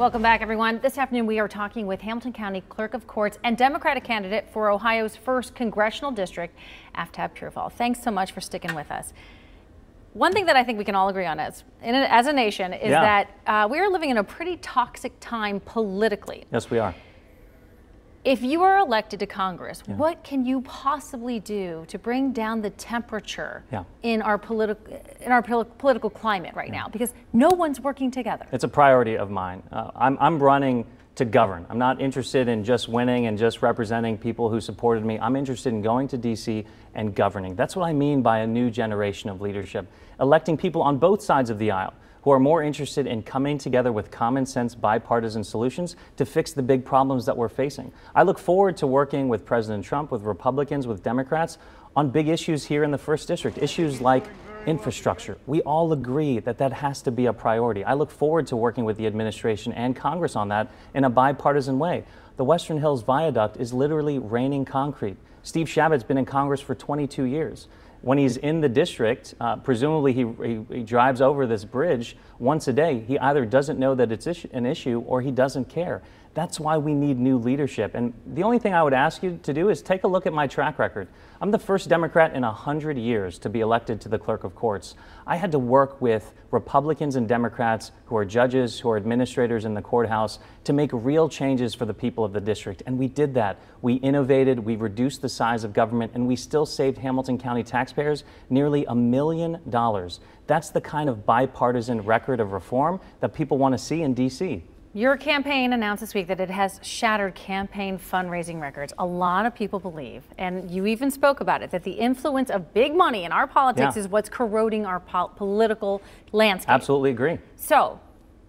Welcome back, everyone. This afternoon, we are talking with Hamilton County Clerk of Courts and Democratic candidate for Ohio's 1st Congressional District, Aftab Pureval. Thanks so much for sticking with us. One thing that I think we can all agree on as a nation is that we are living in a pretty toxic time politically. Yes, we are. If you are elected to Congress, what can you possibly do to bring down the temperature in our political climate right now? Because no one's working together. It's a priority of mine. I'm running to govern. I'm not interested in just winning and just representing people who supported me. I'm interested in going to D.C. and governing. That's what I mean by a new generation of leadership. Electing people on both sides of the aisle who are more interested in coming together with common sense bipartisan solutions to fix the big problems that we're facing. I look forward to working with President Trump, with Republicans, with Democrats on big issues here in the 1st District, issues like infrastructure. We all agree that that has to be a priority. I look forward to working with the administration and Congress on that in a bipartisan way. The Western Hills Viaduct is literally raining concrete. Steve Shabat's been in Congress for 22 years. When he's in the district, presumably he drives over this bridge once a day. He either doesn't know that it's an issue or he doesn't care. That's why we need new leadership. And the only thing I would ask you to do is take a look at my track record. I'm the first Democrat in 100 years to be elected to the Clerk of Courts. I had to work with Republicans and Democrats who are judges, who are administrators in the courthouse to make real changes for the people of the district. And we did that. We innovated, we reduced the size of government, and we still saved Hamilton County taxpayers nearly $1 million. That's the kind of bipartisan record of reform that people want to see in D.C. Your campaign announced this week that it has shattered campaign fundraising records. A lot of people believe, and you even spoke about it, that the influence of big money in our politics is what's corroding our political landscape. Absolutely agree. So,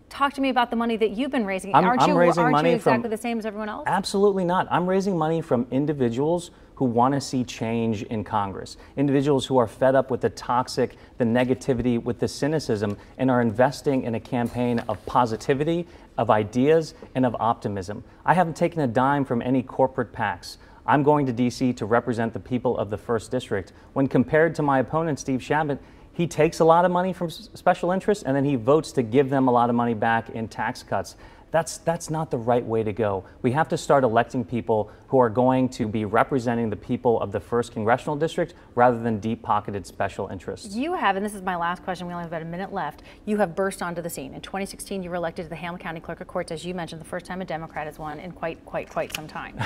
talk to me about the money that you've been raising. Aren't you exactly the same as everyone else? Absolutely not. I'm raising money from individuals who want to see change in Congress. Individuals who are fed up with the toxic, the negativity, with the cynicism, and are investing in a campaign of positivity, of ideas, and of optimism. I haven't taken a dime from any corporate PACs. I'm going to D.C. to represent the people of the 1st District. When compared to my opponent, Steve Shabat, he takes a lot of money from special interests and then he votes to give them a lot of money back in tax cuts. That's not the right way to go. We have to start electing people who are going to be representing the people of the 1st Congressional District rather than deep-pocketed special interests. You have, and this is my last question, we only have about a minute left, you have burst onto the scene. In 2016, you were elected to the Hamilton County Clerk of Courts, as you mentioned, the first time a Democrat has won in quite some time.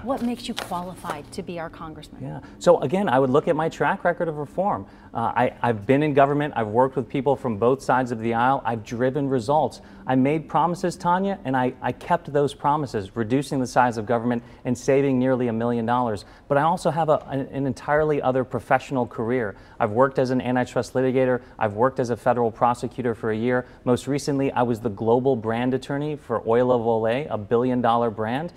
What makes you qualified to be our congressman? So again, I would look at my track record of reform. I've been in government, I've worked with people from both sides of the aisle, I've driven results. I made promises, Tanya, and I kept those promises, reducing the size of government and saving nearly $1 million. But I also have an entirely other professional career. I've worked as an antitrust litigator. I've worked as a federal prosecutor for a year. Most recently, I was the global brand attorney for Oil of Olay, a $1 billion brand.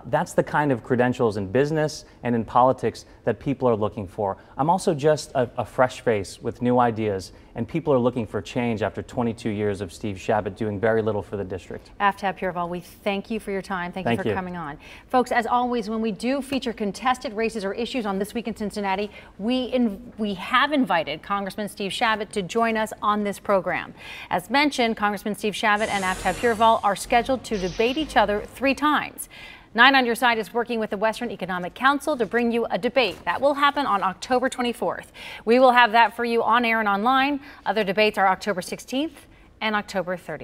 That's the kind of credentials in business and in politics that people are looking for. I'm also just a fresh face with new ideas, and people are looking for change after 22 years of Steve Shabat doing very little for the district. Aftab Pureval, we thank you for your time. Thank you for coming on. Folks, as always, when we do feature contested races or issues on This Week in Cincinnati, we have invited Congressman Steve Shabat to join us on this program. As mentioned, Congressman Steve Shabat and Aftab Pureval are scheduled to debate each other 3 times. 9 on Your Side is working with the Western Economic Council to bring you a debate. That will happen on October 24th. We will have that for you on air and online. Other debates are October 16th and October 30th.